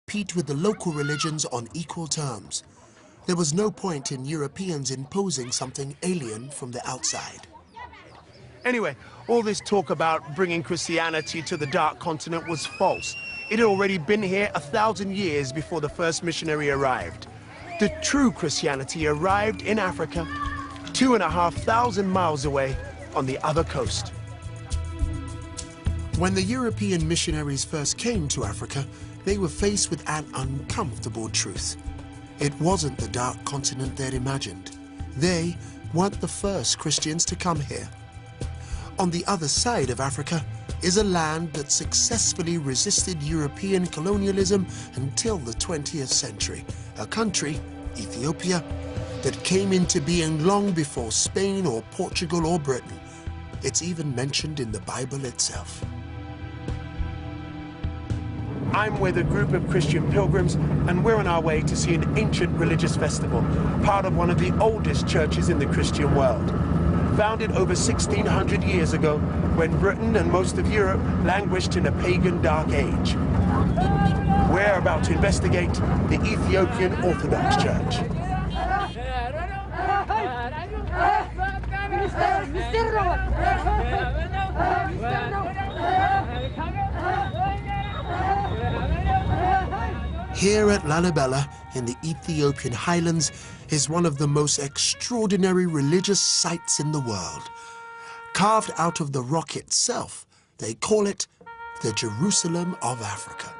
compete with the local religions on equal terms. There was no point in Europeans imposing something alien from the outside. Anyway, all this talk about bringing Christianity to the Dark Continent was false. It had already been here 1,000 years before the first missionary arrived. The true Christianity arrived in Africa, 2,500 miles away on the other coast. When the European missionaries first came to Africa, they were faced with an uncomfortable truth. It wasn't the Dark Continent they'd imagined. They weren't the first Christians to come here. On the other side of Africa is a land that successfully resisted European colonialism until the 20th century. A country, Ethiopia, that came into being long before Spain or Portugal or Britain. It's even mentioned in the Bible itself. I'm with a group of Christian pilgrims, and we're on our way to see an ancient religious festival, part of one of the oldest churches in the Christian world. Founded over 1,600 years ago, when Britain and most of Europe languished in a pagan dark age. We're about to investigate the Ethiopian Orthodox Church. Here at Lalibela, in the Ethiopian highlands, is one of the most extraordinary religious sites in the world. Carved out of the rock itself, they call it the Jerusalem of Africa.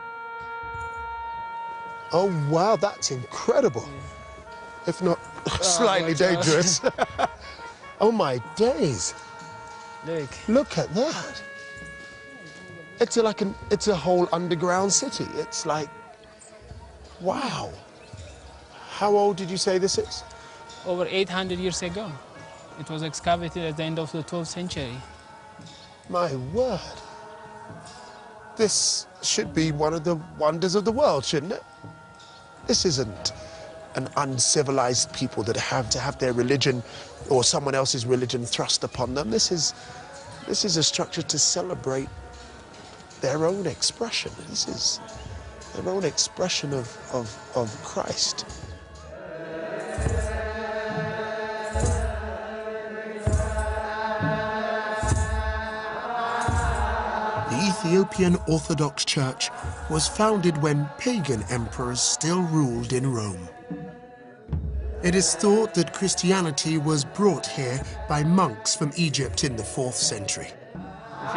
Oh, wow, that's incredible. If not slightly dangerous. Oh, my days. Look at that. It's a whole underground city. It's like, wow. How old did you say this is? Over 800 years ago. It was excavated at the end of the 12th century. My word. This should be one of the wonders of the world, shouldn't it? This isn't an uncivilized people that have to have their religion or someone else's religion thrust upon them. This is a structure to celebrate their own expression. This is their own expression of Christ. The Ethiopian Orthodox Church was founded when pagan emperors still ruled in Rome. It is thought that Christianity was brought here by monks from Egypt in the 4th century. See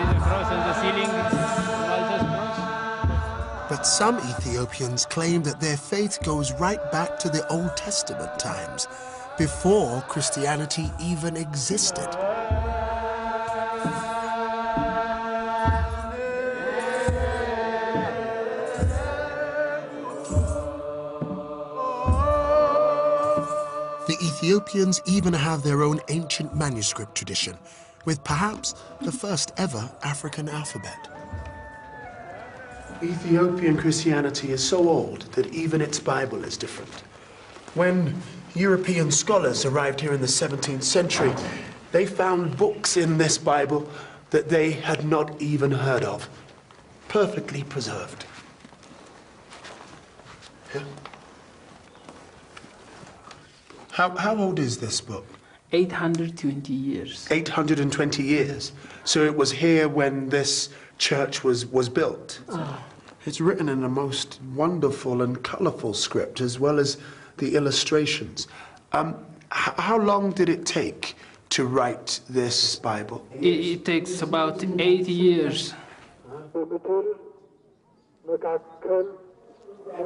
the cross on the ceiling? Malta's cross? But some Ethiopians claim that their faith goes right back to the Old Testament times, before Christianity even existed. The Ethiopians even have their own ancient manuscript tradition, with perhaps the first ever African alphabet. Ethiopian Christianity is so old that even its Bible is different. When European scholars arrived here in the 17th century, they found books in this Bible that they had not even heard of, perfectly preserved. Yeah. How old is this book? 820 years. 820 years. So it was here when this church was built. Oh. It's written in a most wonderful and colourful script, as well as the illustrations. How long did it take to write this Bible? It takes about 8 years.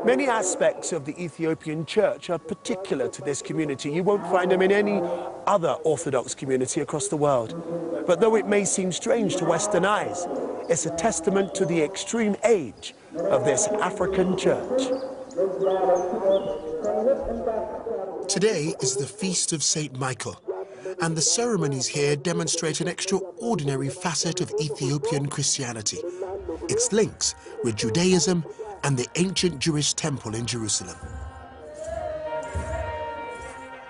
Many aspects of the Ethiopian church are particular to this community. You won't find them in any other Orthodox community across the world. But though it may seem strange to Western eyes, it's a testament to the extreme age of this African church. Today is the Feast of St. Michael, and the ceremonies here demonstrate an extraordinary facet of Ethiopian Christianity, its links with Judaism and the ancient Jewish temple in Jerusalem.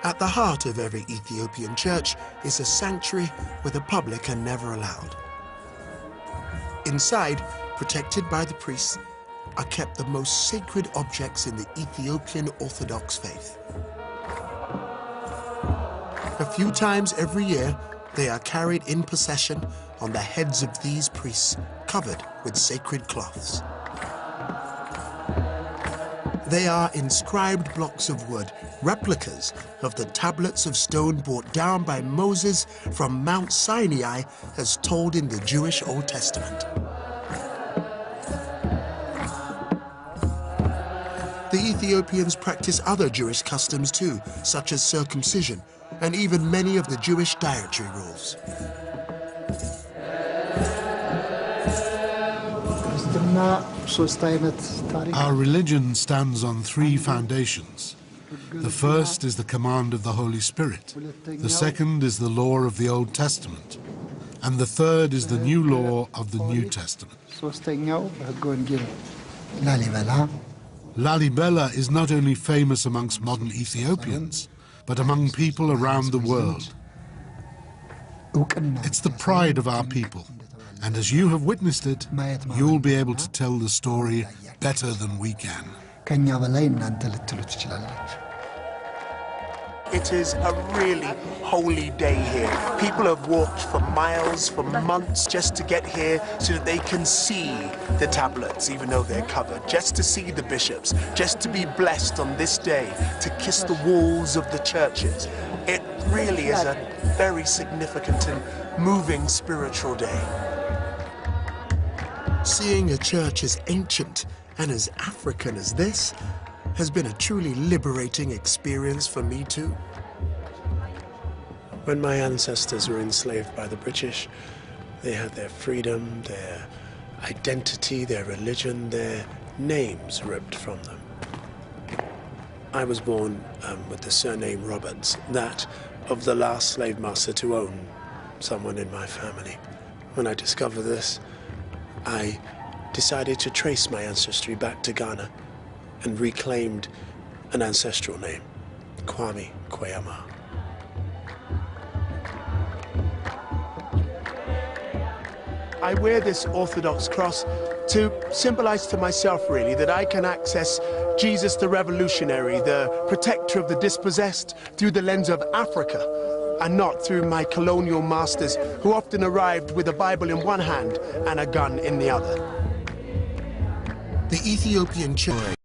At the heart of every Ethiopian church is a sanctuary where the public are never allowed. Inside, protected by the priests, are kept the most sacred objects in the Ethiopian Orthodox faith. A few times every year, they are carried in procession on the heads of these priests, covered with sacred cloths. They are inscribed blocks of wood, replicas of the tablets of stone brought down by Moses from Mount Sinai as told in the Jewish Old Testament. The Ethiopians practice other Jewish customs too, such as circumcision, and even many of the Jewish dietary rules. Our religion stands on three foundations. The first is the command of the Holy Spirit. The second is the law of the Old Testament. And the third is the new law of the New Testament. Lalibela is not only famous amongst modern Ethiopians, but among people around the world. It's the pride of our people. And as you have witnessed it, you'll be able to tell the story better than we can. It is a really holy day here. People have walked for miles, for months, just to get here so that they can see the tablets, even though they're covered, just to see the bishops, just to be blessed on this day, to kiss the walls of the churches. It really is a very significant and moving spiritual day. Seeing a church as ancient and as African as this has been a truly liberating experience for me too. When my ancestors were enslaved by the British, they had their freedom, their identity, their religion, their names ripped from them. I was born with the surname Roberts, that of the last slave master to own someone in my family. When I discovered this, I decided to trace my ancestry back to Ghana and reclaimed an ancestral name, Kwame Kwei-Armah. I wear this Orthodox cross to symbolize to myself, really, that I can access Jesus the revolutionary, the protector of the dispossessed, through the lens of Africa, and not through my colonial masters who often arrived with a Bible in one hand and a gun in the other. The Ethiopian church